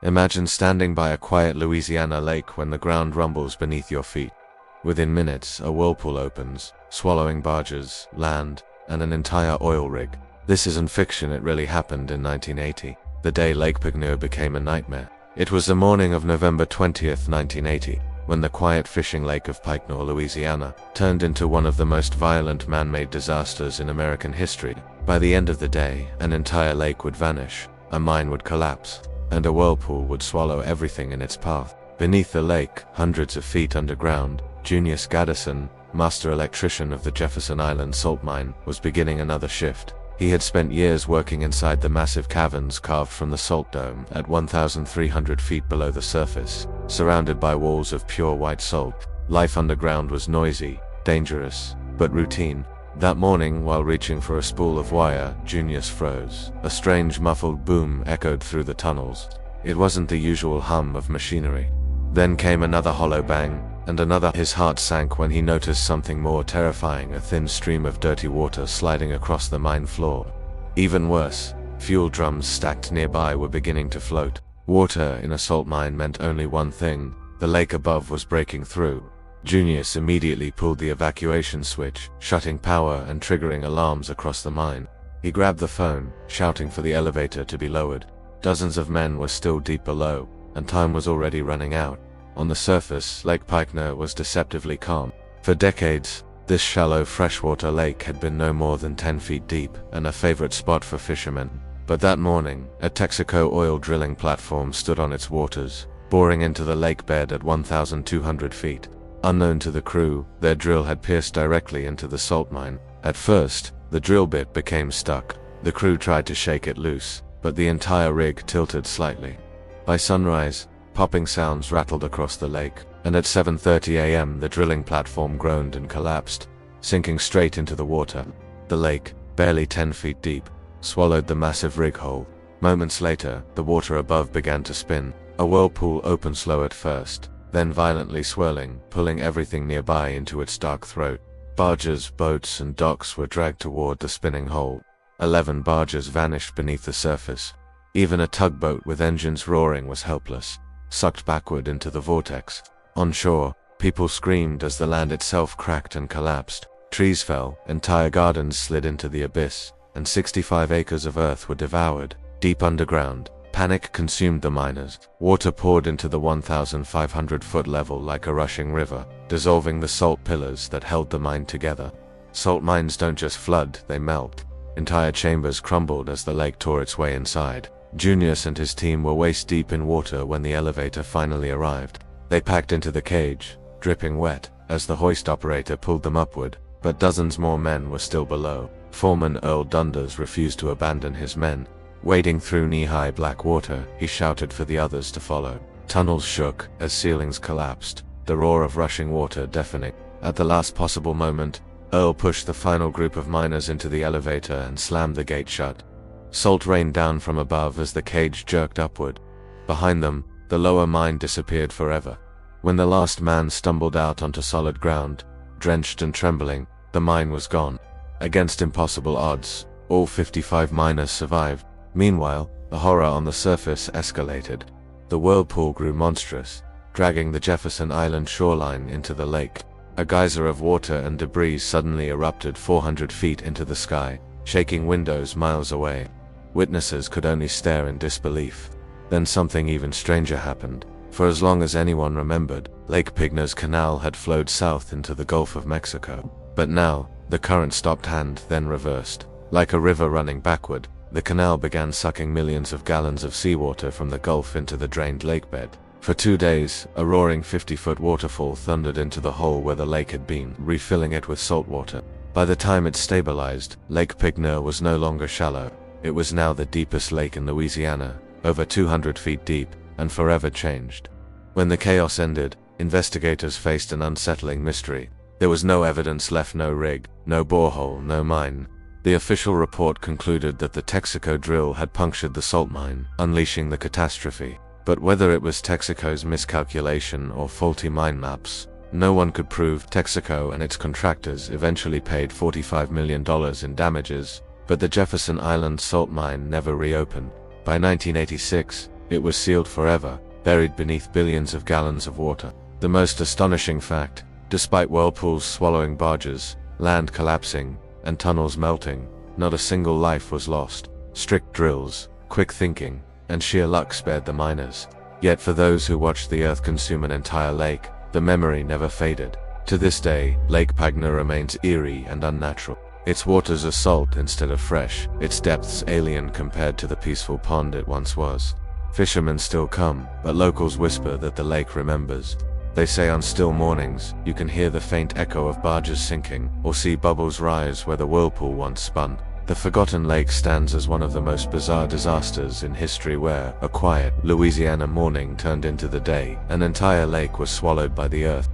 Imagine standing by a quiet Louisiana lake when the ground rumbles beneath your feet. Within minutes, a whirlpool opens, swallowing barges, land, and an entire oil rig. This isn't fiction, it really happened in 1980, the day Lake Peigneur became a nightmare. It was the morning of November 20th, 1980, when the quiet fishing lake of Peigneur, Louisiana, turned into one of the most violent man-made disasters in American history. By the end of the day, an entire lake would vanish, a mine would collapse, and a whirlpool would swallow everything in its path. Beneath the lake, hundreds of feet underground, Junius Gaddison, master electrician of the Jefferson Island Salt Mine, was beginning another shift. He had spent years working inside the massive caverns carved from the salt dome at 1,300 feet below the surface, surrounded by walls of pure white salt. Life underground was noisy, dangerous, but routine. That morning, while reaching for a spool of wire, Junius froze. A strange muffled boom echoed through the tunnels. It wasn't the usual hum of machinery. Then came another hollow bang, and another. His heart sank when he noticed something more terrifying, a thin stream of dirty water sliding across the mine floor. Even worse, fuel drums stacked nearby were beginning to float. Water in a salt mine meant only one thing: the lake above was breaking through. Junius immediately pulled the evacuation switch, shutting power and triggering alarms across the mine. He grabbed the phone, shouting for the elevator to be lowered. Dozens of men were still deep below, and time was already running out. On the surface, Lake Peigneur was deceptively calm. For decades, this shallow freshwater lake had been no more than 10 feet deep, and a favorite spot for fishermen. But that morning, a Texaco oil drilling platform stood on its waters, boring into the lake bed at 1,200 feet. Unknown to the crew, their drill had pierced directly into the salt mine. At first, the drill bit became stuck. The crew tried to shake it loose, but the entire rig tilted slightly. By sunrise, popping sounds rattled across the lake, and at 7:30 a.m. the drilling platform groaned and collapsed, sinking straight into the water. The lake, barely 10 feet deep, swallowed the massive rig whole. Moments later, the water above began to spin. A whirlpool opened slow at first, then violently swirling, pulling everything nearby into its dark throat. Barges, boats, and docks were dragged toward the spinning hole. 11 barges vanished beneath the surface. Even a tugboat with engines roaring was helpless, sucked backward into the vortex. On shore, people screamed as the land itself cracked and collapsed. Trees fell, entire gardens slid into the abyss, and 65 acres of earth were devoured. Deep underground, panic consumed the miners. Water poured into the 1,500-foot level like a rushing river, dissolving the salt pillars that held the mine together. Salt mines don't just flood, they melt. Entire chambers crumbled as the lake tore its way inside. Junius and his team were waist-deep in water when the elevator finally arrived. They packed into the cage, dripping wet, as the hoist operator pulled them upward, but dozens more men were still below. Foreman Earl Dunders refused to abandon his men. Wading through knee-high black water, he shouted for the others to follow. Tunnels shook as ceilings collapsed, the roar of rushing water deafening. At the last possible moment, Earl pushed the final group of miners into the elevator and slammed the gate shut. Salt rained down from above as the cage jerked upward. Behind them, the lower mine disappeared forever. When the last man stumbled out onto solid ground, drenched and trembling, the mine was gone. Against impossible odds, all 55 miners survived. Meanwhile, the horror on the surface escalated. The whirlpool grew monstrous, dragging the Jefferson Island shoreline into the lake. A geyser of water and debris suddenly erupted 400 feet into the sky, shaking windows miles away. Witnesses could only stare in disbelief. Then something even stranger happened. For as long as anyone remembered, Lake Peigneur's canal had flowed south into the Gulf of Mexico. But now, the current stopped and then reversed. Like a river running backward, the canal began sucking millions of gallons of seawater from the Gulf into the drained lakebed. For 2 days, a roaring 50-foot waterfall thundered into the hole where the lake had been, refilling it with salt water. By the time it stabilized, Lake Peigneur was no longer shallow. It was now the deepest lake in Louisiana, over 200 feet deep, and forever changed. When the chaos ended, investigators faced an unsettling mystery. There was no evidence left, no rig, no borehole, no mine. The official report concluded that the Texaco drill had punctured the salt mine, unleashing the catastrophe. But whether it was Texaco's miscalculation or faulty mine maps, no one could prove. Texaco and its contractors eventually paid $45 million in damages, but the Jefferson Island Salt Mine never reopened. By 1986, It was sealed forever, buried beneath billions of gallons of water. The most astonishing fact, despite whirlpools swallowing barges, land collapsing, and tunnels melting, not a single life was lost. Strict drills, quick thinking, and sheer luck spared the miners. Yet for those who watched the earth consume an entire lake, the memory never faded. To this day, Lake Peigneur remains eerie and unnatural. Its waters are salt instead of fresh, its depths alien compared to the peaceful pond it once was. Fishermen still come, but locals whisper that the lake remembers. They say on still mornings, you can hear the faint echo of barges sinking, or see bubbles rise where the whirlpool once spun. The forgotten lake stands as one of the most bizarre disasters in history, where a quiet Louisiana morning turned into the day. An entire lake was swallowed by the earth.